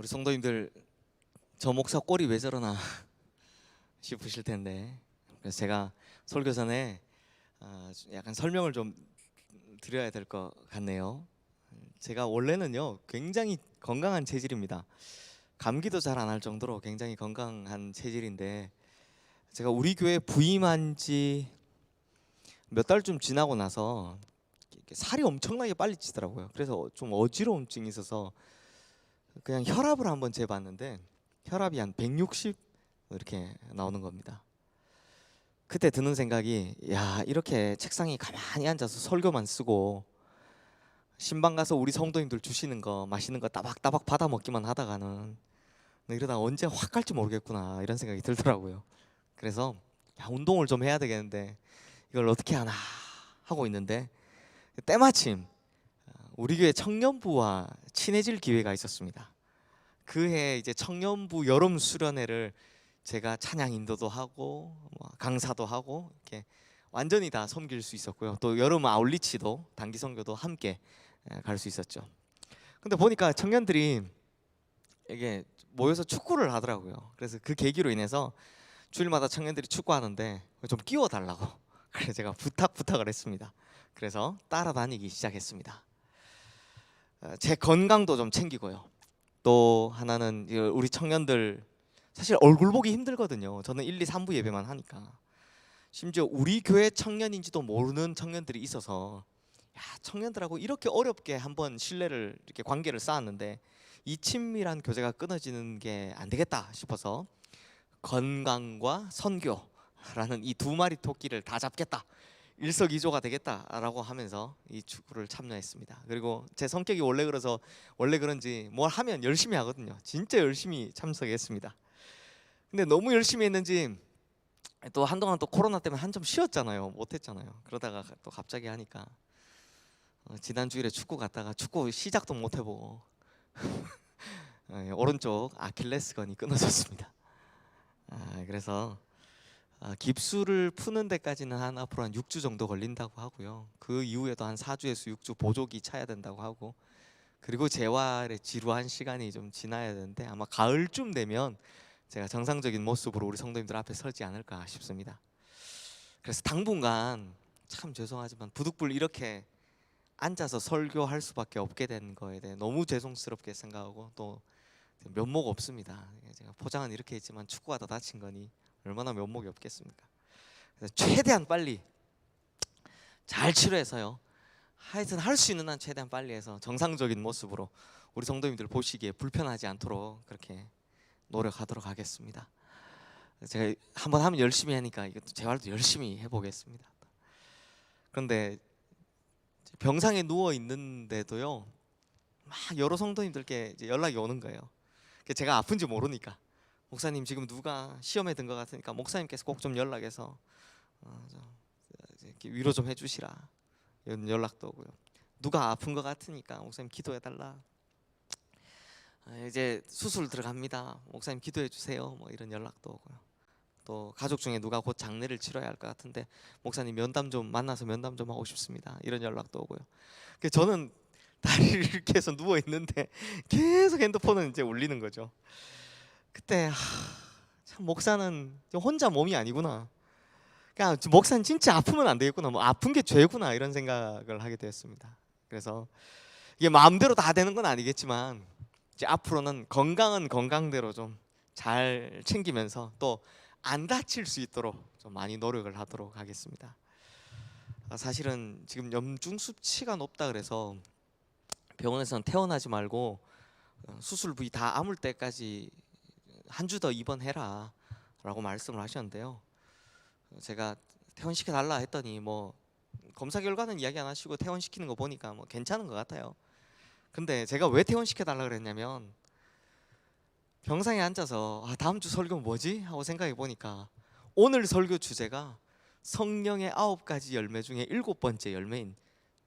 우리 성도님들 저 목사 꼴이 왜 저러나 싶으실 텐데, 그래서 제가 설교 전에 약간 설명을 좀 드려야 될 것 같네요. 제가 원래는요 굉장히 건강한 체질입니다. 감기도 잘 안 할 정도로 굉장히 건강한 체질인데, 제가 우리 교회 부임한 지 몇 달쯤 지나고 나서 살이 엄청나게 빨리 찌더라고요. 그래서 좀 어지러움증이 있어서 그냥 혈압을 한번 재봤는데 혈압이 한 160 이렇게 나오는 겁니다. 그때 드는 생각이, 야, 이렇게 책상에 가만히 앉아서 설교만 쓰고 신방 가서 우리 성도님들 주시는 거 맛있는 거 따박따박 받아 먹기만 하다가는 이러다 언제 확 갈지 모르겠구나, 이런 생각이 들더라고요. 그래서 야, 운동을 좀 해야 되겠는데 이걸 어떻게 하나 하고 있는데, 때마침 우리 교회 청년부와 친해질 기회가 있었습니다. 그해 이제 청년부 여름 수련회를 제가 찬양 인도도 하고 강사도 하고 이렇게 완전히 다 섬길 수 있었고요. 또 여름 아울리치도 단기 선교도 함께 갈 수 있었죠. 근데 보니까 청년들이 이게 모여서 축구를 하더라고요. 그래서 그 계기로 인해서 주일마다 청년들이 축구하는데 좀 끼워 달라고 그래서 제가 부탁을 했습니다. 그래서 따라다니기 시작했습니다. 제 건강도 좀 챙기고요. 또 하나는 우리 청년들 사실 얼굴 보기 힘들거든요. 저는 1, 2, 3부 예배만 하니까. 심지어 우리 교회 청년인지도 모르는 청년들이 있어서, 야, 청년들하고 이렇게 어렵게 한번 신뢰를 이렇게 관계를 쌓았는데 이 친밀한 교제가 끊어지는 게 안 되겠다 싶어서 건강과 선교라는 이 두 마리 토끼를 다 잡겠다, 일석이조가 되겠다라고 하면서 이 축구를 참여했습니다. 그리고 제 성격이 원래 그런지 뭘 하면 열심히 하거든요. 진짜 열심히 참석했습니다. 근데 너무 열심히 했는지 또 한동안 또 코로나 때문에 한참 쉬었잖아요. 못했잖아요. 그러다가 또 갑자기 하니까 지난 주일에 축구 갔다가 축구 시작도 못 해보고 오른쪽 아킬레스건이 끊어졌습니다. 그래서 깁스를 푸는 데까지는 앞으로 한 6주 정도 걸린다고 하고요. 그 이후에도 한 4주에서 6주 보조기 차야 된다고 하고, 그리고 재활의 지루한 시간이 좀 지나야 되는데 아마 가을쯤 되면 제가 정상적인 모습으로 우리 성도님들 앞에 서지 않을까 싶습니다. 그래서 당분간 참 죄송하지만 부득불 이렇게 앉아서 설교할 수밖에 없게 된 거에 대해 너무 죄송스럽게 생각하고, 또 면목 없습니다. 제가 포장은 이렇게 했지만 축구하다 다친 거니 얼마나 면목이 없겠습니까? 그래서 최대한 빨리 잘 치료해서요, 하여튼 할 수 있는 한 최대한 빨리 해서 정상적인 모습으로 우리 성도님들 보시기에 불편하지 않도록 그렇게 노력하도록 하겠습니다. 제가 한번 하면 열심히 하니까 이것도 재활도 열심히 해보겠습니다. 그런데 병상에 누워 있는데도요, 막 여러 성도님들께 이제 연락이 오는 거예요. 제가 아픈지 모르니까, 목사님 지금 누가 시험에 든 것 같으니까 목사님께서 꼭 좀 연락해서 위로 좀 해주시라, 이런 연락도 오고요. 누가 아픈 것 같으니까 목사님 기도해달라, 이제 수술 들어갑니다, 목사님 기도해 주세요, 뭐 이런 연락도 오고요. 또 가족 중에 누가 곧 장례를 치러야 할 것 같은데 목사님 면담 좀 만나서 면담 좀 하고 싶습니다, 이런 연락도 오고요. 저는 다리를 이렇게 해서 누워 있는데 계속 핸드폰은 이제 울리는 거죠. 그때 참 목사는 혼자 몸이 아니구나, 그러니까 목사는 진짜 아프면 안 되겠구나, 뭐 아픈 게 죄구나, 이런 생각을 하게 되었습니다. 그래서 이게 마음대로 다 되는 건 아니겠지만 이제 앞으로는 건강은 건강대로 좀 잘 챙기면서 또 안 다칠 수 있도록 좀 많이 노력을 하도록 하겠습니다. 사실은 지금 염증 수치가 높다 그래서 병원에서는 퇴원하지 말고 수술 부위 다 아물 때까지 한 주 더 입원해라 라고 말씀을 하셨는데요, 제가 퇴원시켜 달라 했더니 뭐 검사 결과는 이야기 안 하시고 퇴원시키는 거 보니까 뭐 괜찮은 것 같아요. 근데 제가 왜 퇴원시켜 달라 그랬냐면, 병상에 앉아서 다음 주 설교 뭐지? 하고 생각해 보니까 오늘 설교 주제가 성령의 9가지 열매 중에 7번째 열매인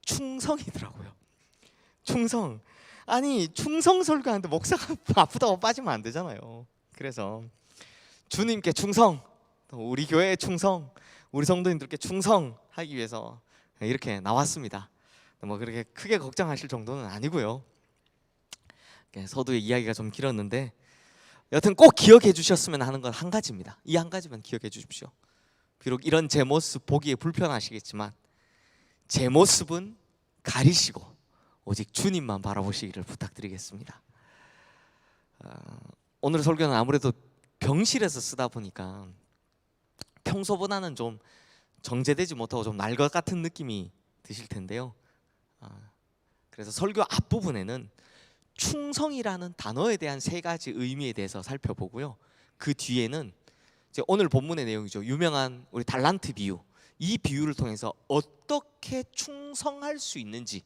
충성이더라고요. 충성. 아니, 충성 설교하는데 목사가 아프다고 빠지면 안 되잖아요. 그래서 주님께 충성, 우리 교회에 충성, 우리 성도님들께 충성하기 위해서 이렇게 나왔습니다. 뭐 그렇게 크게 걱정하실 정도는 아니고요. 서두에 이야기가 좀 길었는데 여튼 꼭 기억해 주셨으면 하는 건 한 가지입니다. 이 한 가지만 기억해 주십시오. 비록 이런 제 모습 보기에 불편하시겠지만 제 모습은 가리시고 오직 주님만 바라보시기를 부탁드리겠습니다. 오늘 설교는 아무래도 병실에서 쓰다 보니까 평소보다는 좀 정제되지 못하고 좀 날 것 같은 느낌이 드실 텐데요. 그래서 설교 앞부분에는 충성이라는 단어에 대한 세 가지 의미에 대해서 살펴보고요. 그 뒤에는 이제 오늘 본문의 내용이죠. 유명한 우리 달란트 비유. 이 비유를 통해서 어떻게 충성할 수 있는지,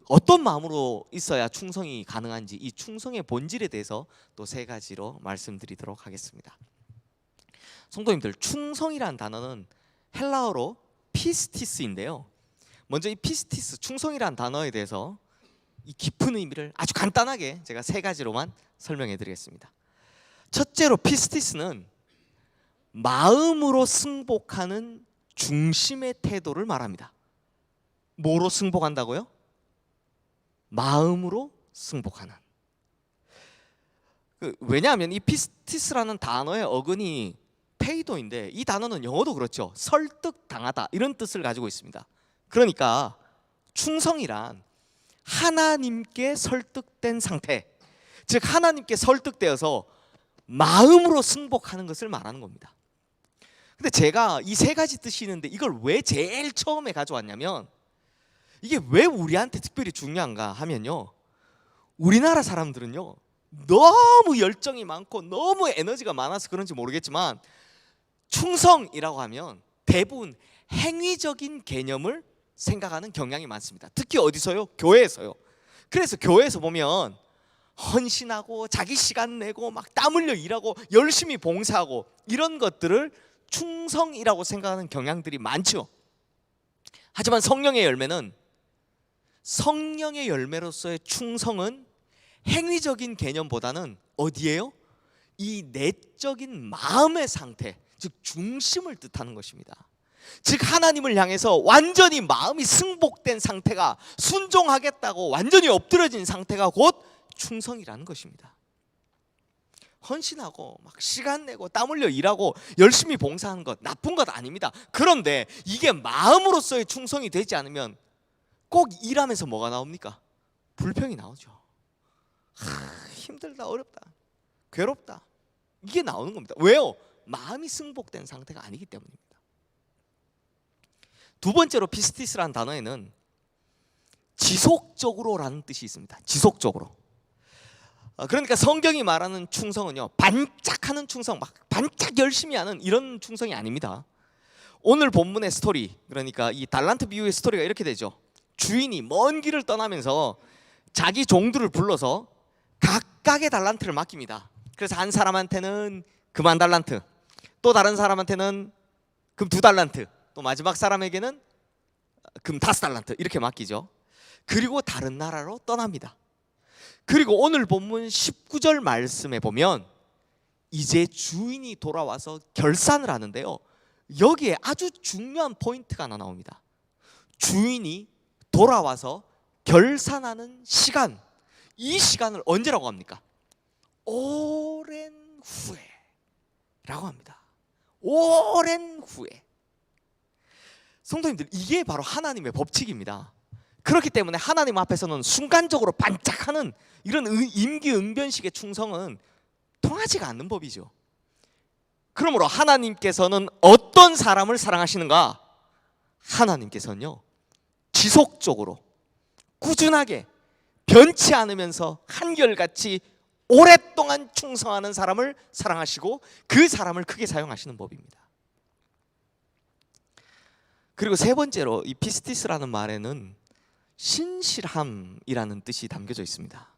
어떤 마음으로 있어야 충성이 가능한지, 이 충성의 본질에 대해서 또 세 가지로 말씀드리도록 하겠습니다. 성도님들, 충성이라는 단어는 헬라어로 피스티스인데요. 먼저 이 피스티스, 충성이라는 단어에 대해서 이 깊은 의미를 아주 간단하게 제가 세 가지로만 설명해 드리겠습니다. 첫째로 피스티스는 마음으로 승복하는 중심의 태도를 말합니다. 뭐로 승복한다고요? 마음으로 승복하는. 왜냐하면 이 피스티스라는 단어의 어근이 페이도인데, 이 단어는 영어도 그렇죠. 설득당하다 이런 뜻을 가지고 있습니다. 그러니까 충성이란 하나님께 설득된 상태, 즉 하나님께 설득되어서 마음으로 승복하는 것을 말하는 겁니다. 근데 제가 이 세 가지 뜻이 있는데 이걸 왜 제일 처음에 가져왔냐면, 이게 왜 우리한테 특별히 중요한가 하면요, 우리나라 사람들은요 너무 열정이 많고 너무 에너지가 많아서 그런지 모르겠지만 충성이라고 하면 대부분 행위적인 개념을 생각하는 경향이 많습니다. 특히 어디서요? 교회에서요. 그래서 교회에서 보면 헌신하고 자기 시간 내고 막 땀 흘려 일하고 열심히 봉사하고 이런 것들을 충성이라고 생각하는 경향들이 많죠. 하지만 성령의 열매는, 성령의 열매로서의 충성은 행위적인 개념보다는 어디예요? 이 내적인 마음의 상태, 즉 중심을 뜻하는 것입니다. 즉 하나님을 향해서 완전히 마음이 승복된 상태가, 순종하겠다고 완전히 엎드려진 상태가 곧 충성이라는 것입니다. 헌신하고 막 시간 내고 땀 흘려 일하고 열심히 봉사하는 것 나쁜 것 아닙니다. 그런데 이게 마음으로서의 충성이 되지 않으면 꼭 일하면서 뭐가 나옵니까? 불평이 나오죠. 힘들다, 어렵다, 괴롭다, 이게 나오는 겁니다. 왜요? 마음이 승복된 상태가 아니기 때문입니다. 두 번째로 피스티스라는 단어에는 지속적으로라는 뜻이 있습니다. 지속적으로. 그러니까 성경이 말하는 충성은요, 반짝하는 충성, 막 반짝 열심히 하는 이런 충성이 아닙니다. 오늘 본문의 스토리, 그러니까 이 달란트 비유의 스토리가 이렇게 되죠. 주인이 먼 길을 떠나면서 자기 종들을 불러서 각각의 달란트를 맡깁니다. 그래서 한 사람한테는 금 1달란트, 또 다른 사람한테는 금 2달란트, 또 마지막 사람에게는 금 5달란트 이렇게 맡기죠. 그리고 다른 나라로 떠납니다. 그리고 오늘 본문 19절 말씀에 보면 이제 주인이 돌아와서 결산을 하는데요, 여기에 아주 중요한 포인트가 하나 나옵니다. 주인이 돌아와서 결산하는 시간, 이 시간을 언제라고 합니까? 오랜 후에 라고 합니다. 오랜 후에. 성도님들, 이게 바로 하나님의 법칙입니다. 그렇기 때문에 하나님 앞에서는 순간적으로 반짝하는 이런 임기응변식의 충성은 통하지가 않는 법이죠. 그러므로 하나님께서는 어떤 사람을 사랑하시는가? 하나님께서는요, 지속적으로 꾸준하게 변치 않으면서 한결같이 오랫동안 충성하는 사람을 사랑하시고 그 사람을 크게 사용하시는 법입니다. 그리고 세 번째로 이 피스티스라는 말에는 신실함이라는 뜻이 담겨져 있습니다.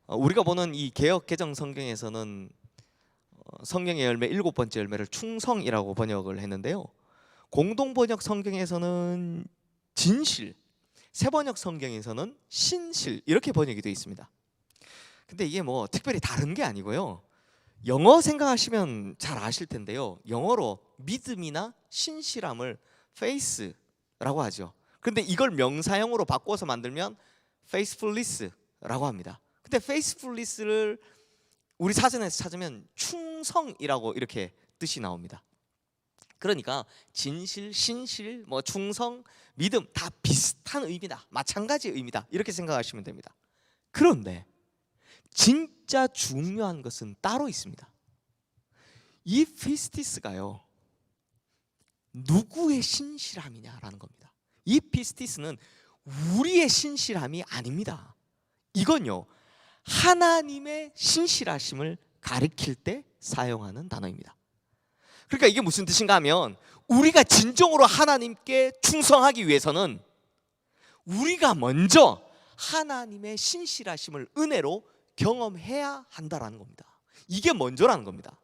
우리가 보는 이 개역 개정 성경에서는 성경의 열매 7번째 열매를 충성이라고 번역을 했는데요, 공동 번역 성경에서는 진실, 새 번역 성경에서는 신실 이렇게 번역이 되어 있습니다. 근데 이게 뭐 특별히 다른 게 아니고요, 영어 생각하시면 잘 아실 텐데요, 영어로 믿음이나 신실함을 faith라고 하죠. 근데 이걸 명사형으로 바꿔서 만들면 faithfulness라고 합니다. 근데 faithfulness를 우리 사전에서 찾으면 충성이라고 이렇게 뜻이 나옵니다. 그러니까 진실, 신실, 뭐 충성, 믿음 다 비슷한 의미다, 마찬가지 의미다, 이렇게 생각하시면 됩니다. 그런데 진짜 중요한 것은 따로 있습니다. 이 피스티스가요, 누구의 신실함이냐라는 겁니다. 이 피스티스는 우리의 신실함이 아닙니다. 이건요, 하나님의 신실하심을 가리킬 때 사용하는 단어입니다. 그러니까 이게 무슨 뜻인가 하면, 우리가 진정으로 하나님께 충성하기 위해서는 우리가 먼저 하나님의 신실하심을 은혜로 경험해야 한다라는 겁니다. 이게 먼저라는 겁니다.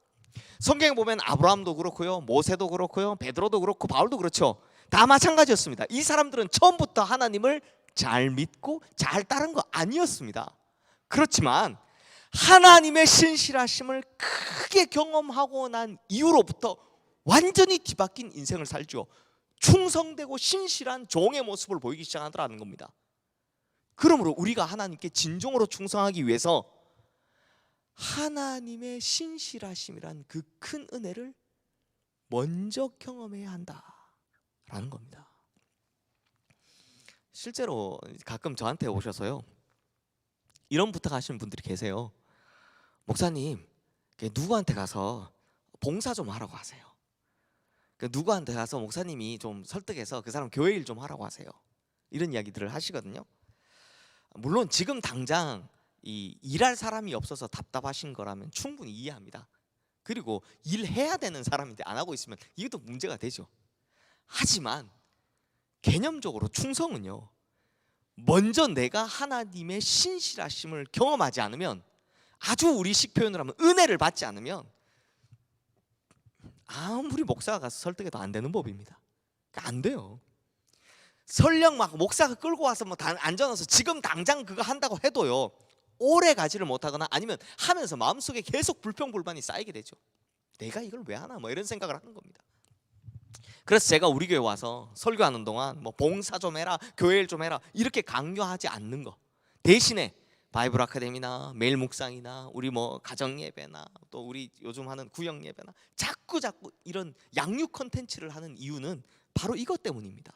성경에 보면 아브라함도 그렇고요, 모세도 그렇고요, 베드로도 그렇고 바울도 그렇죠. 다 마찬가지였습니다. 이 사람들은 처음부터 하나님을 잘 믿고 잘 따른 거 아니었습니다. 그렇지만 하나님의 신실하심을 크게 경험하고 난 이후로부터 완전히 뒤바뀐 인생을 살죠. 충성되고 신실한 종의 모습을 보이기 시작하더라는 겁니다. 그러므로 우리가 하나님께 진정으로 충성하기 위해서 하나님의 신실하심이란 그 큰 은혜를 먼저 경험해야 한다라는 겁니다. 실제로 가끔 저한테 오셔서요, 이런 부탁하시는 분들이 계세요. 목사님, 누구한테 가서 봉사 좀 하라고 하세요. 누구한테 가서 목사님이 좀 설득해서 그 사람 교회 일 좀 하라고 하세요. 이런 이야기들을 하시거든요. 물론 지금 당장 일할 사람이 없어서 답답하신 거라면 충분히 이해합니다. 그리고 일해야 되는 사람인데 안 하고 있으면 이것도 문제가 되죠. 하지만 개념적으로 충성은요, 먼저 내가 하나님의 신실하심을 경험하지 않으면, 아주 우리식 표현을 하면 은혜를 받지 않으면 아무리 목사가 가서 설득해도 안 되는 법입니다. 그러니까 안 돼요. 설령 막 목사가 끌고 와서 뭐 앉아놔서 지금 당장 그거 한다고 해도요, 오래 가지를 못하거나 아니면 하면서 마음속에 계속 불평불만이 쌓이게 되죠. 내가 이걸 왜 하나, 뭐 이런 생각을 하는 겁니다. 그래서 제가 우리 교회 와서 설교하는 동안 뭐 봉사 좀 해라, 교회 일 좀 해라, 이렇게 강요하지 않는 거, 대신에 바이블 아카데미나 매일 묵상이나 우리 뭐 가정 예배나 또 우리 요즘 하는 구역 예배나 자꾸 이런 양육 컨텐츠를 하는 이유는 바로 이것 때문입니다.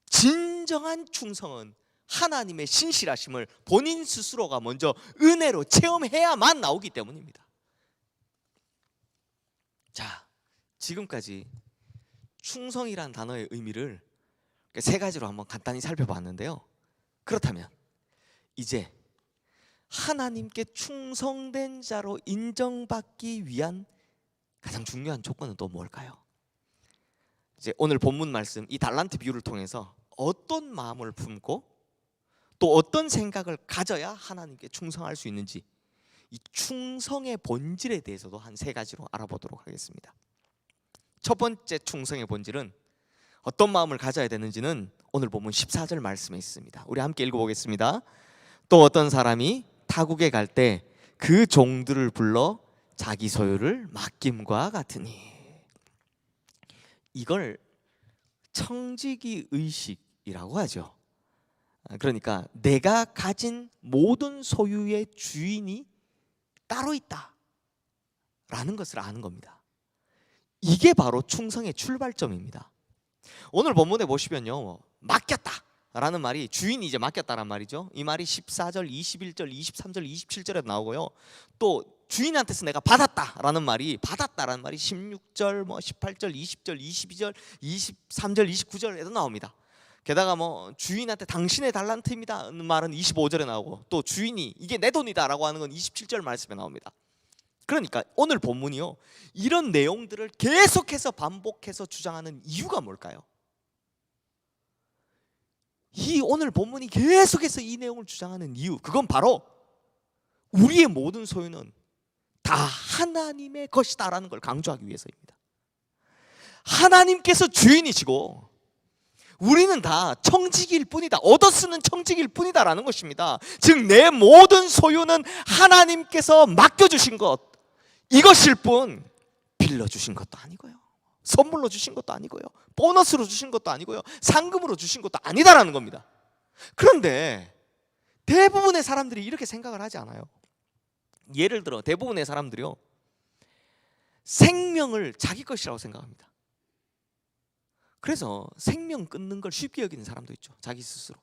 진정한 충성은 하나님의 신실하심을 본인 스스로가 먼저 은혜로 체험해야만 나오기 때문입니다. 자, 지금까지 충성이란 단어의 의미를 세 가지로 한번 간단히 살펴봤는데요. 그렇다면 이제 하나님께 충성된 자로 인정받기 위한 가장 중요한 조건은 또 뭘까요? 이제 오늘 본문 말씀, 이 달란트 비유를 통해서 어떤 마음을 품고 또 어떤 생각을 가져야 하나님께 충성할 수 있는지, 이 충성의 본질에 대해서도 한 세 가지로 알아보도록 하겠습니다. 첫 번째 충성의 본질은 어떤 마음을 가져야 되는지는 오늘 본문 14절 말씀에 있습니다. 우리 함께 읽어보겠습니다. 또 어떤 사람이 타국에 갈 때 그 종들을 불러 자기 소유를 맡김과 같으니, 이걸 청지기 의식이라고 하죠. 그러니까 내가 가진 모든 소유의 주인이 따로 있다라는 것을 아는 겁니다. 이게 바로 충성의 출발점입니다. 오늘 본문에 보시면요, 맡겼다라는 말이, 주인이 이제 맡겼다란 말이죠. 이 말이 14절, 21절, 23절, 27절에 나오고요. 또 주인한테서 내가 받았다라는 말이 16절, 뭐 18절, 20절, 22절, 23절, 29절에도 나옵니다. 게다가 뭐 주인한테 당신의 달란트입니다는 말은 25절에 나오고, 또 주인이 이게 내 돈이다라고 하는 건 27절 말씀에 나옵니다. 그러니까 오늘 본문이요, 이런 내용들을 계속해서 반복해서 주장하는 이유가 뭘까요? 이 오늘 본문이 계속해서 이 내용을 주장하는 이유, 그건 바로 우리의 모든 소유는 다 하나님의 것이다라는 걸 강조하기 위해서입니다. 하나님께서 주인이시고 우리는 다 청지기일 뿐이다, 얻어쓰는 청지기일 뿐이다라는 것입니다. 즉 내 모든 소유는 하나님께서 맡겨주신 것, 이것일 뿐, 빌려주신 것도 아니고요, 선물로 주신 것도 아니고요, 보너스로 주신 것도 아니고요, 상금으로 주신 것도 아니다라는 겁니다. 그런데 대부분의 사람들이 이렇게 생각을 하지 않아요. 예를 들어 대부분의 사람들이요, 생명을 자기 것이라고 생각합니다. 그래서 생명 끊는 걸 쉽게 여기는 사람도 있죠. 자기 스스로.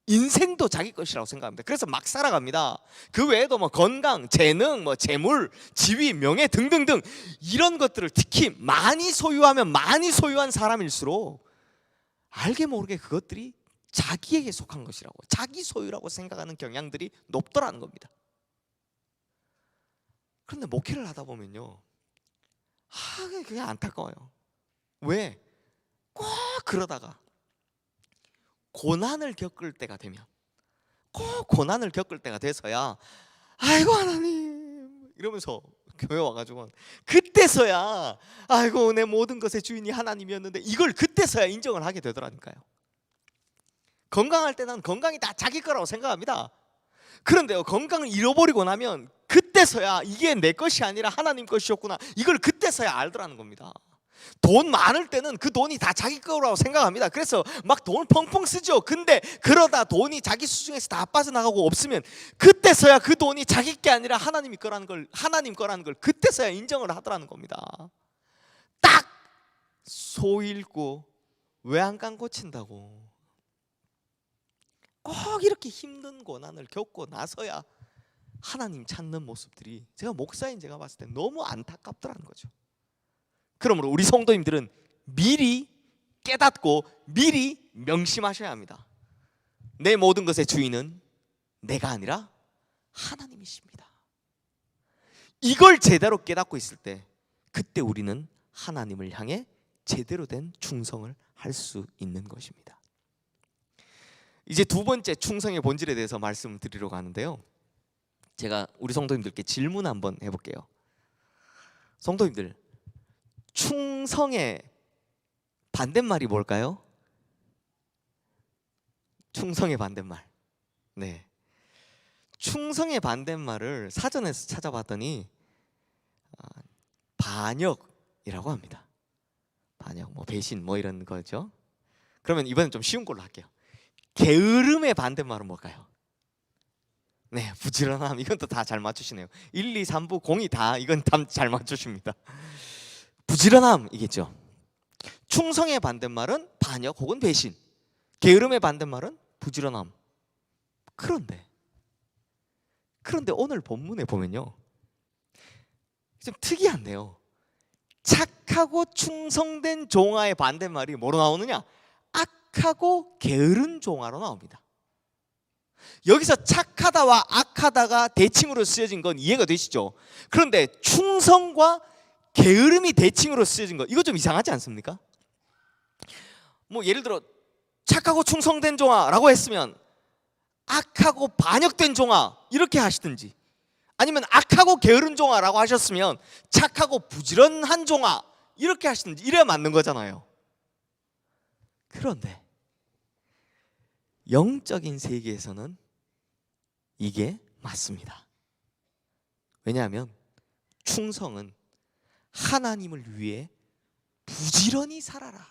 인생도 자기 것이라고 생각합니다. 그래서 막 살아갑니다. 그 외에도 뭐 건강, 재능, 뭐 재물, 지위, 명예 등등등 이런 것들을 특히 많이 소유하면 많이 소유한 사람일수록 알게 모르게 그것들이 자기에게 속한 것이라고, 자기 소유라고 생각하는 경향들이 높더라는 겁니다. 그런데 목회를 하다 보면요, 그게 안타까워요. 왜? 꼭 그러다가 고난을 겪을 때가 되면, 꼭 고난을 겪을 때가 돼서야 아이고 하나님 이러면서 교회 와가지고 그때서야 아이고 내 모든 것의 주인이 하나님이었는데, 이걸 그때서야 인정을 하게 되더라니까요. 건강할 때는 건강이 다 자기 거라고 생각합니다. 그런데요, 건강을 잃어버리고 나면 그때서야 이게 내 것이 아니라 하나님 것이었구나, 이걸 그때서야 알더라는 겁니다. 돈 많을 때는 그 돈이 다 자기 거라고 생각합니다. 그래서 막 돈 펑펑 쓰죠. 근데 그러다 돈이 자기 수중에서 다 빠져나가고 없으면 그때서야 그 돈이 자기 게 아니라 하나님 거라는 걸 그때서야 인정을 하더라는 겁니다. 딱 소 잃고 외양간 고친다고 꼭 이렇게 힘든 고난을 겪고 나서야 하나님 찾는 모습들이, 제가 목사인 제가 봤을 때 너무 안타깝더라는 거죠. 그러므로 우리 성도님들은 미리 깨닫고 미리 명심하셔야 합니다. 내 모든 것의 주인은 내가 아니라 하나님이십니다. 이걸 제대로 깨닫고 있을 때, 그때 우리는 하나님을 향해 제대로 된 충성을 할 수 있는 것입니다. 이제 두 번째 충성의 본질에 대해서 말씀드리려고 하는데요, 제가 우리 성도님들께 질문 한번 해볼게요. 성도님들, 충성의 반대말이 뭘까요? 충성의 반대말. 네. 충성의 반대말을 사전에서 찾아봤더니 반역이라고 합니다. 반역, 뭐 배신, 뭐 이런 거죠. 그러면 이번엔 좀 쉬운 걸로 할게요. 게으름의 반대말은 뭘까요? 네, 부지런함. 이건 또 다 잘 맞추시네요. 1, 2, 3부 공이 다 이건 다 잘 맞추십니다. 부지런함이겠죠. 충성의 반대말은 반역 혹은 배신, 게으름의 반대말은 부지런함. 그런데 오늘 본문에 보면요, 좀 특이한데요, 착하고 충성된 종아의 반대말이 뭐로 나오느냐? 악하고 게으른 종아로 나옵니다. 여기서 착하다와 악하다가 대칭으로 쓰여진 건 이해가 되시죠? 그런데 충성과 게으름이 대칭으로 쓰여진 거, 이거 좀 이상하지 않습니까? 뭐 예를 들어 착하고 충성된 종아라고 했으면 악하고 반역된 종아 이렇게 하시든지, 아니면 악하고 게으른 종아라고 하셨으면 착하고 부지런한 종아 이렇게 하시든지, 이래야 맞는 거잖아요. 그런데 영적인 세계에서는 이게 맞습니다. 왜냐하면 충성은 하나님을 위해 부지런히 살아라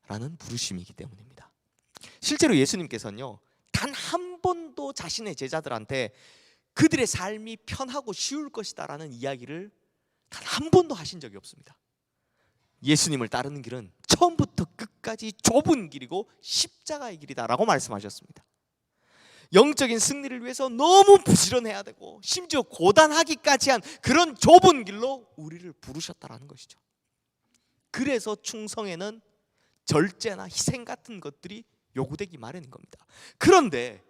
라는 부르심이기 때문입니다. 실제로 예수님께서는요, 단 한 번도 자신의 제자들한테 그들의 삶이 편하고 쉬울 것이다 라는 이야기를 단 한 번도 하신 적이 없습니다. 예수님을 따르는 길은 처음부터 끝까지 좁은 길이고 십자가의 길이다 라고 말씀하셨습니다. 영적인 승리를 위해서 너무 부지런해야 되고 심지어 고단하기까지 한 그런 좁은 길로 우리를 부르셨다라는 것이죠. 그래서 충성에는 절제나 희생 같은 것들이 요구되기 마련인 겁니다. 그런데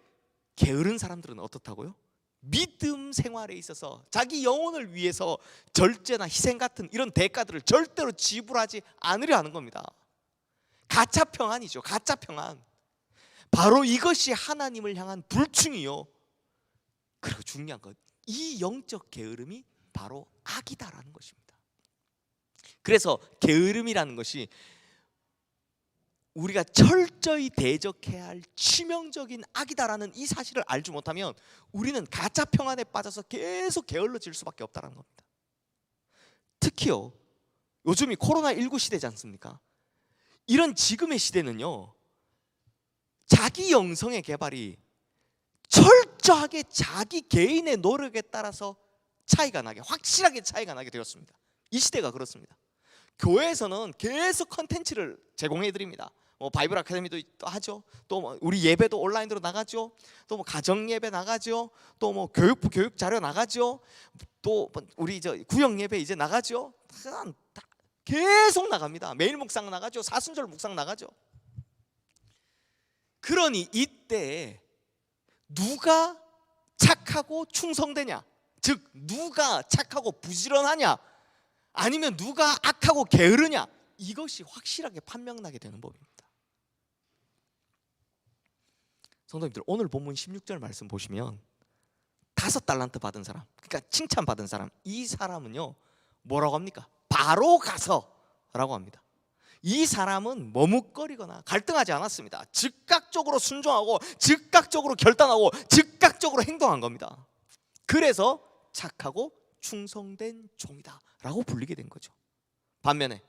게으른 사람들은 어떻다고요? 믿음 생활에 있어서 자기 영혼을 위해서 절제나 희생 같은 이런 대가들을 절대로 지불하지 않으려 하는 겁니다. 가짜 평안이죠. 가짜 평안. 바로 이것이 하나님을 향한 불충이요, 그리고 중요한 것, 이 영적 게으름이 바로 악이다라는 것입니다. 그래서 게으름이라는 것이 우리가 철저히 대적해야 할 치명적인 악이다라는 이 사실을 알지 못하면 우리는 가짜 평안에 빠져서 계속 게을러질 수밖에 없다는 겁니다. 특히요, 요즘이 코로나19 시대지 않습니까? 이런 지금의 시대는요, 자기 영성의 개발이 철저하게 자기 개인의 노력에 따라서 차이가 나게, 확실하게 차이가 나게 되었습니다. 이 시대가 그렇습니다. 교회에서는 계속 컨텐츠를 제공해 드립니다. 바이블 아카데미도 하죠. 또 우리 예배도 온라인으로 나가죠. 또 가정 예배 나가죠. 또 교육부 교육 자료 나가죠. 또 우리 구역 예배 이제 나가죠. 계속 나갑니다. 매일 묵상 나가죠. 사순절 묵상 나가죠. 그러니 이때 누가 착하고 충성되냐, 즉 누가 착하고 부지런하냐, 아니면 누가 악하고 게으르냐, 이것이 확실하게 판명나게 되는 법입니다. 성도님들, 오늘 본문 16절 말씀 보시면 5달란트 받은 사람, 그러니까 칭찬받은 사람, 이 사람은요 뭐라고 합니까? 바로 가서 라고 합니다. 이 사람은 머뭇거리거나 갈등하지 않았습니다. 즉각적으로 순종하고 즉각적으로 결단하고 즉각적으로 행동한 겁니다. 그래서 착하고 충성된 종이다 라고 불리게 된 거죠. 반면에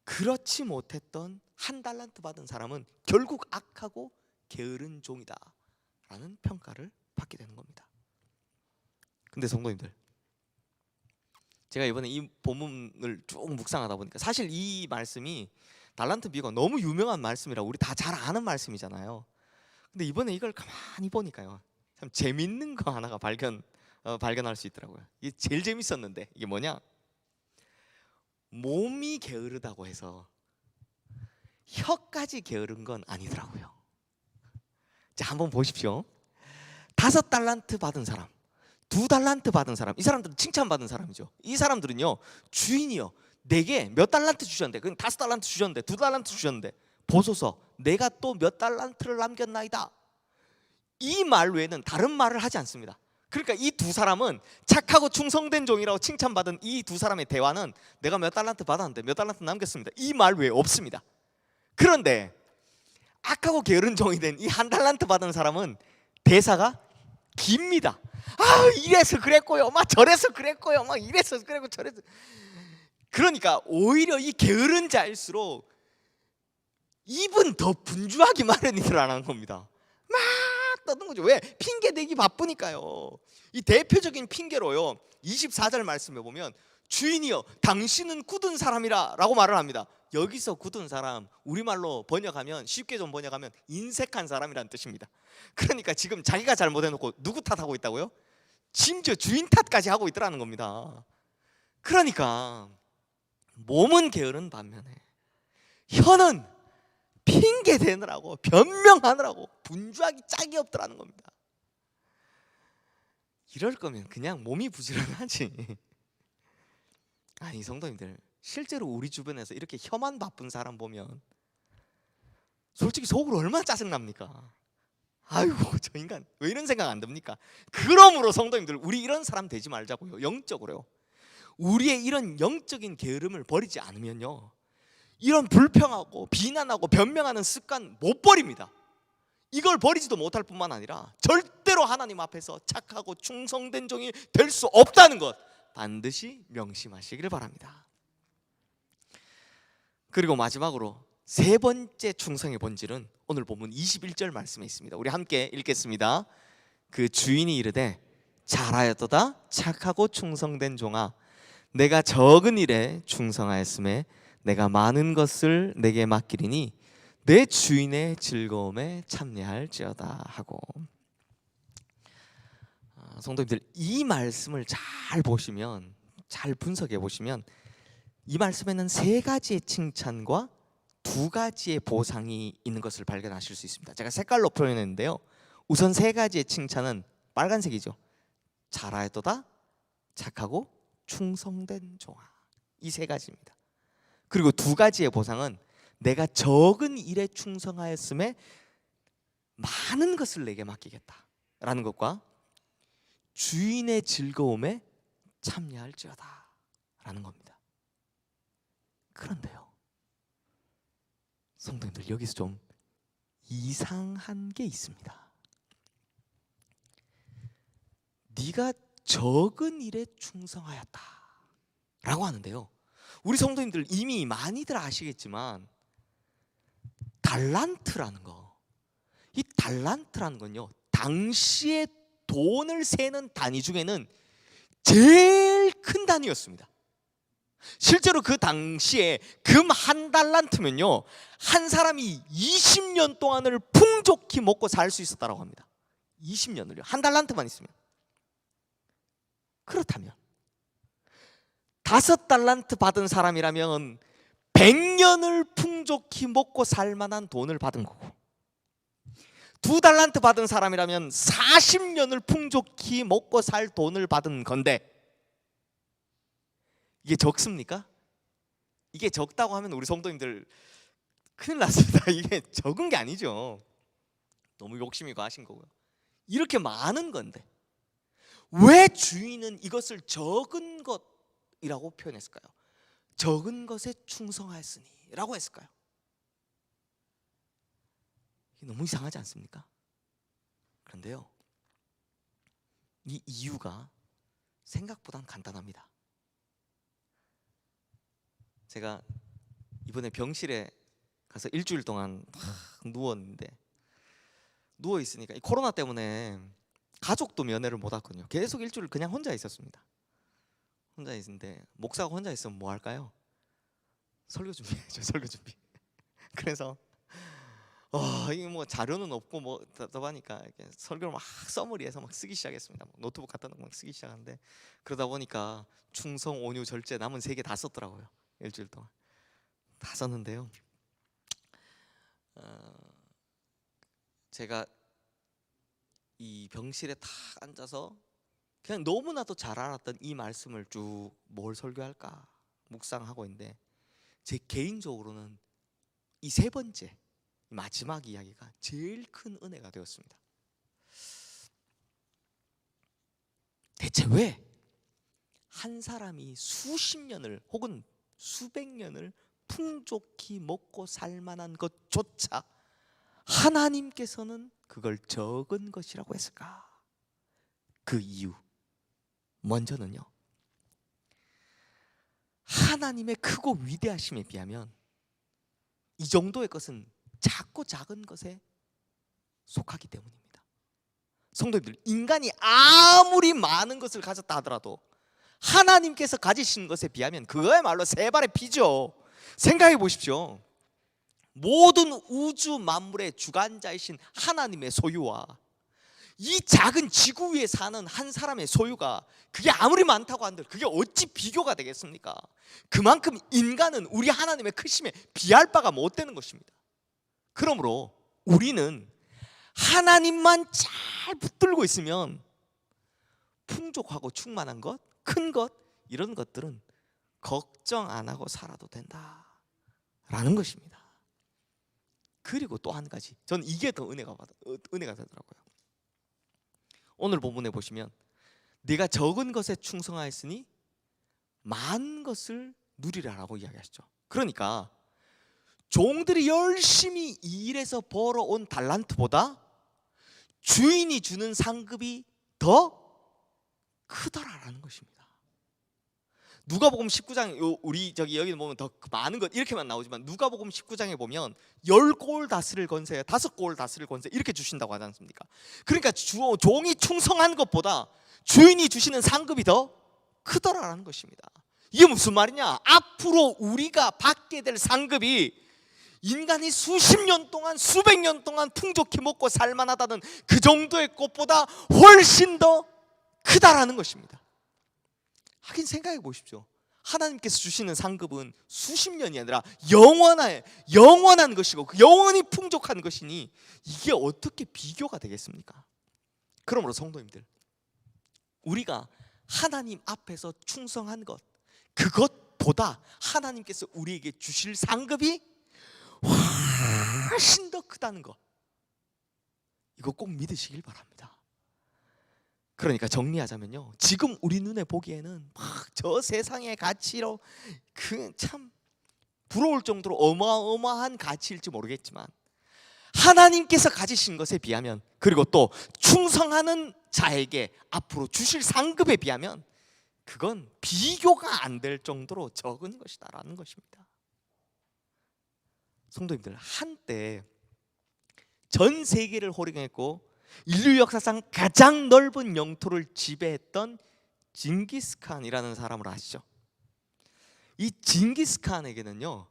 그렇지 못했던 1달란트 받은 사람은 결국 악하고 게으른 종이다 라는 평가를 받게 되는 겁니다. 근데 성도님들, 제가 이번에 이 본문을 쭉 묵상하다 보니까 사실 이 말씀이 달란트 비유가 너무 유명한 말씀이라 우리 다 잘 아는 말씀이잖아요. 근데 이번에 이걸 가만히 보니까요, 참 재밌는 거 하나가 발견할 수 있더라고요. 이게 제일 재밌었는데, 이게 뭐냐, 몸이 게으르다고 해서 혀까지 게으른 건 아니더라고요. 자, 한번 보십시오. 5달란트 받은 사람, 2달란트 받은 사람, 이 사람들은 칭찬받은 사람이죠. 이 사람들은요, 주인이요, 내게 몇 달란트 주셨는데, 그럼 5달란트 주셨는데, 2달란트 주셨는데, 보소서 내가 또 몇 달란트를 남겼나이다, 이 말 외에는 다른 말을 하지 않습니다. 그러니까 이 두 사람은 착하고 충성된 종이라고 칭찬받은 이 두 사람의 대화는 내가 몇 달란트 받았는데 몇 달란트 남겼습니다, 이 말 외에 없습니다. 그런데 악하고 게으른 종이 된 이 1달란트 받은 사람은 대사가 깁니다. 아, 이래서 그랬고요, 막 저래서 그랬고요, 막 이래서 그랬고 저래서. 그러니까 오히려 이 게으른 자일수록 입은 더 분주하기 마련이라는 겁니다. 막 떠든 거죠. 왜? 핑계 대기 바쁘니까요. 이 대표적인 핑계로요, 24절 말씀에 보면 주인이여 당신은 굳은 사람이라 라고 말을 합니다. 여기서 굳은 사람, 우리말로 번역하면, 쉽게 좀 번역하면 인색한 사람이라는 뜻입니다. 그러니까 지금 자기가 잘못해놓고 누구 탓하고 있다고요? 심지어 주인 탓까지 하고 있더라는 겁니다. 그러니까 몸은 게으른 반면에 혀는 핑계 대느라고 변명하느라고 분주하기 짝이 없더라는 겁니다. 이럴 거면 그냥 몸이 부지런하지. 아니 성도님들, 실제로 우리 주변에서 이렇게 혀만 바쁜 사람 보면 솔직히 속으로 얼마나 짜증납니까? 아이고 저 인간 왜 이런 생각 안 듭니까? 그러므로 성도님들, 우리 이런 사람 되지 말자고요. 영적으로요, 우리의 이런 영적인 게으름을 버리지 않으면요, 이런 불평하고 비난하고 변명하는 습관 못 버립니다. 이걸 버리지도 못할 뿐만 아니라 절대로 하나님 앞에서 착하고 충성된 종이 될 수 없다는 것 반드시 명심하시기를 바랍니다. 그리고 마지막으로 세 번째 충성의 본질은 오늘 본문 21절 말씀에 있습니다. 우리 함께 읽겠습니다. 그 주인이 이르되 잘하였도다 착하고 충성된 종아, 내가 적은 일에 충성하였음에 내가 많은 것을 내게 맡기리니 내 주인의 즐거움에 참여할지어다 하고. 성도님들, 이 말씀을 잘 보시면, 잘 분석해 보시면 이 말씀에는 3가지의 칭찬과 2가지의 보상이 있는 것을 발견하실 수 있습니다. 제가 색깔로 표현했는데요, 우선 3가지의 칭찬은 빨간색이죠. 잘하였도다, 착하고 충성된 종아, 이 3가지입니다. 그리고 2가지의 보상은 내가 적은 일에 충성하였음에 많은 것을 내게 맡기겠다라는 것과 주인의 즐거움에 참여할지어다 라는 겁니다. 그런데요 성도님들, 여기서 좀 이상한 게 있습니다. 네가 적은 일에 충성하였다 라고 하는데요, 우리 성도님들 이미 많이들 아시겠지만 달란트라는 거, 이 달란트라는 건요, 당시에 돈을 세는 단위 중에는 제일 큰 단위였습니다. 실제로 그 당시에 금 한 달란트면요, 한 사람이 20년 동안을 풍족히 먹고 살 수 있었다고 합니다. 20년을요, 한 달란트만 있으면. 그렇다면 5달란트 받은 사람이라면 100년을 풍족히 먹고 살 만한 돈을 받은 거고, 2달란트 받은 사람이라면 40년을 풍족히 먹고 살 돈을 받은 건데, 이게 적습니까? 이게 적다고 하면 우리 성도님들 큰일 났습니다. 이게 적은 게 아니죠. 너무 욕심이 과하신 거고요. 이렇게 많은 건데 왜 주인은 이것을 적은 것이라고 표현했을까요? 적은 것에 충성하였으니 라고 했을까요? 이게 너무 이상하지 않습니까? 그런데요, 이 이유가 생각보단 간단합니다. 제가 이번에 병실에 가서 일주일 동안 누웠는데, 누워 있으니까 이 코로나 때문에 가족도 면회를 못 왔거든요. 계속 일주일 그냥 혼자 있었습니다. 혼자 있는데 목사가 혼자 있으면 뭐 할까요? 설교 준비해야죠. 설교 준비. 그래서 이게 뭐 자료는 없고 뭐 답답하니까 이렇게 설교를 막 써머리해서 막 쓰기 시작했습니다. 노트북 갖다 놓고 막 쓰기 시작하는데, 그러다 보니까 충성, 온유, 절제 남은 3개 다 썼더라고요. 일주일 동안 다 썼는데요, 제가 이 병실에 탁 앉아서 그냥 너무나도 잘 알았던 이 말씀을 쭉 뭘 설교할까 묵상하고 있는데, 제 개인적으로는 이 3번째 마지막 이야기가 제일 큰 은혜가 되었습니다. 대체 왜 한 사람이 수십 년을 혹은 수백 년을 풍족히 먹고 살 만한 것조차 하나님께서는 그걸 적은 것이라고 했을까? 그 이유, 먼저는요, 하나님의 크고 위대하심에 비하면 이 정도의 것은 작고 작은 것에 속하기 때문입니다. 성도님들, 인간이 아무리 많은 것을 가졌다 하더라도 하나님께서 가지신 것에 비하면 그거야말로 세 발의 피죠. 생각해 보십시오. 모든 우주 만물의 주관자이신 하나님의 소유와 이 작은 지구 위에 사는 한 사람의 소유가, 그게 아무리 많다고 한들 그게 어찌 비교가 되겠습니까? 그만큼 인간은 우리 하나님의 크심에 비할 바가 못 되는 것입니다. 그러므로 우리는 하나님만 잘 붙들고 있으면 풍족하고 충만한 것, 큰 것, 이런 것들은 걱정 안 하고 살아도 된다라는 것입니다. 그리고 또 한 가지, 저는 이게 더 은혜가 되더라고요. 오늘 본문에 보시면 네가 적은 것에 충성하였으니 많은 것을 누리라라고 이야기하시죠. 그러니까 종들이 열심히 일해서 벌어온 달란트보다 주인이 주는 상급이 더 크더라라는 것입니다. 누가복음 19장, 우리 여기 보면 더 많은 것 이렇게만 나오지만 누가복음 19장에 보면 10골 다스릴 권세, 5골 다스릴 권세 이렇게 주신다고 하지 않습니까? 그러니까 종이 충성한 것보다 주인이 주시는 상급이 더 크더라라는 것입니다. 이게 무슨 말이냐? 앞으로 우리가 받게 될 상급이 인간이 수십 년 동안, 수백 년 동안 풍족히 먹고 살만하다는 그 정도의 것보다 훨씬 더 크다라는 것입니다. 하긴 생각해 보십시오. 하나님께서 주시는 상급은 수십 년이 아니라 영원한 것이고 영원히 풍족한 것이니 이게 어떻게 비교가 되겠습니까? 그러므로 성도님들, 우리가 하나님 앞에서 충성한 것, 그것보다 하나님께서 우리에게 주실 상급이 훨씬 더 크다는 것, 이거 꼭 믿으시길 바랍니다. 그러니까 정리하자면요, 지금 우리 눈에 보기에는 막 저 세상의 가치로 그 참 부러울 정도로 어마어마한 가치일지 모르겠지만 하나님께서 가지신 것에 비하면, 그리고 또 충성하는 자에게 앞으로 주실 상급에 비하면 그건 비교가 안 될 정도로 적은 것이다라는 것입니다. 성도님들, 한때 전 세계를 호령했고 인류 역사상 가장 넓은 영토를 지배했던 징기스칸이라는 사람을 아시죠? 이 징기스칸에게는요,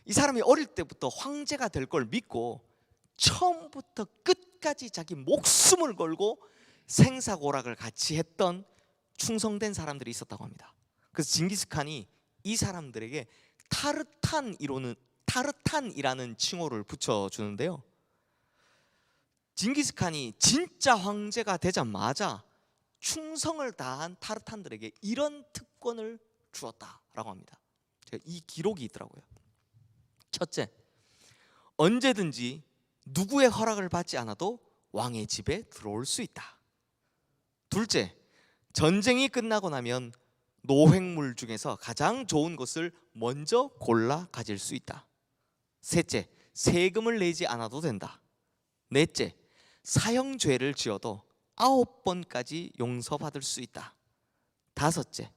이 사람이 어릴 때부터 황제가 될 걸 믿고 처음부터 끝까지 자기 목숨을 걸고 생사고락을 같이 했던 충성된 사람들이 있었다고 합니다. 그래서 징기스칸이 이 사람들에게 타르탄이라는 칭호를 붙여주는데요, 징기스칸이 진짜 황제가 되자마자 충성을 다한 타르탄들에게 이런 특권을 주었다라고 합니다. 이 기록이 있더라고요. 첫째, 언제든지 누구의 허락을 받지 않아도 왕의 집에 들어올 수 있다. 둘째, 전쟁이 끝나고 나면 노획물 중에서 가장 좋은 것을 먼저 골라 가질 수 있다. 셋째, 세금을 내지 않아도 된다. 넷째, 사형죄를 지어도 9번까지 용서받을 수 있다. 다섯째,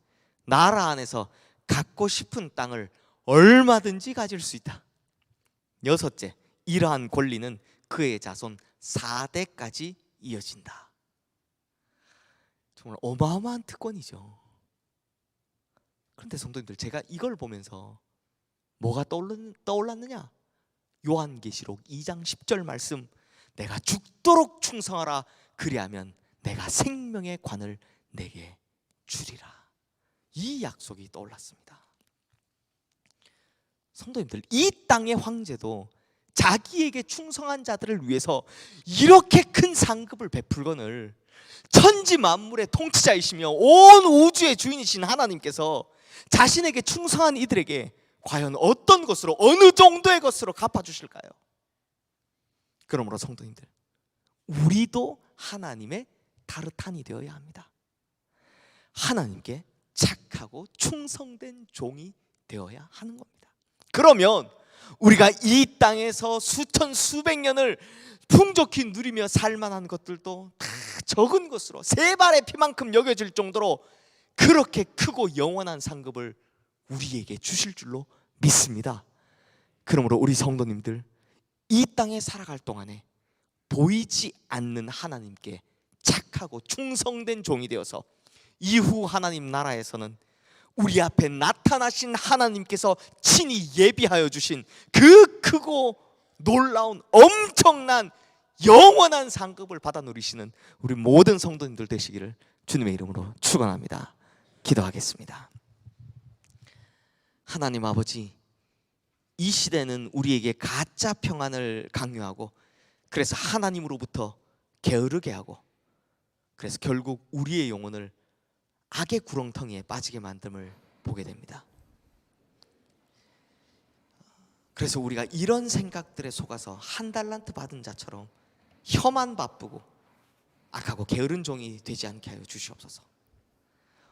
나라 안에서 갖고 싶은 땅을 얼마든지 가질 수 있다. 여섯째, 이러한 권리는 그의 자손 4대까지 이어진다. 정말 어마어마한 특권이죠. 그런데 성도님들, 제가 이걸 보면서 뭐가 떠올랐느냐? 요한계시록 2장 10절 말씀, 내가 죽도록 충성하라, 그리하면 내가 생명의 관을 내게 주리라. 이 약속이 떠올랐습니다. 성도님들, 이 땅의 황제도 자기에게 충성한 자들을 위해서 이렇게 큰 상급을 베풀거늘 천지 만물의 통치자이시며 온 우주의 주인이신 하나님께서 자신에게 충성한 이들에게 과연 어떤 것으로, 어느 정도의 것으로 갚아주실까요? 그러므로 성도님들, 우리도 하나님의 타르탄이 되어야 합니다. 하나님께 착하고 충성된 종이 되어야 하는 겁니다. 그러면 우리가 이 땅에서 수천 수백 년을 풍족히 누리며 살만한 것들도 다 적은 것으로 세 발의 피만큼 여겨질 정도로 그렇게 크고 영원한 상급을 우리에게 주실 줄로 믿습니다. 그러므로 우리 성도님들, 이 땅에 살아갈 동안에 보이지 않는 하나님께 착하고 충성된 종이 되어서 이후 하나님 나라에서는 우리 앞에 나타나신 하나님께서 친히 예비하여 주신 그 크고 놀라운 엄청난 영원한 상급을 받아 누리시는 우리 모든 성도님들 되시기를 주님의 이름으로 축원합니다. 기도하겠습니다. 하나님 아버지, 이 시대는 우리에게 가짜 평안을 강요하고, 그래서 하나님으로부터 게으르게 하고, 그래서 결국 우리의 영혼을 악의 구렁텅이에 빠지게 만듦을 보게 됩니다. 그래서 우리가 이런 생각들에 속아서 한 달란트 받은 자처럼 혀만 바쁘고 악하고 게으른 종이 되지 않게 하여 주시옵소서.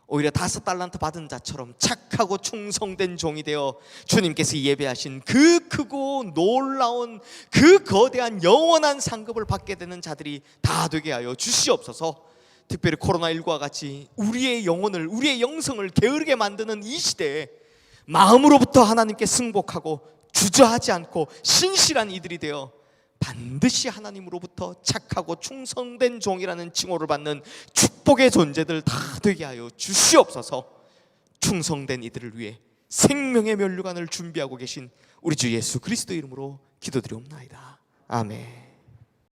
오히려 5달란트 받은 자처럼 착하고 충성된 종이 되어 주님께서 예배하신 그 크고 놀라운 그 거대한 영원한 상급을 받게 되는 자들이 다 되게 하여 주시옵소서. 특별히 코로나19와 같이 우리의 영혼을, 우리의 영성을 게으르게 만드는 이 시대에 마음으로부터 하나님께 승복하고 주저하지 않고 신실한 이들이 되어 반드시 하나님으로부터 착하고 충성된 종이라는 칭호를 받는 축복의 존재들 다 되게 하여 주시옵소서. 충성된 이들을 위해 생명의 면류관을 준비하고 계신 우리 주 예수 그리스도 이름으로 기도드리옵나이다. 아멘.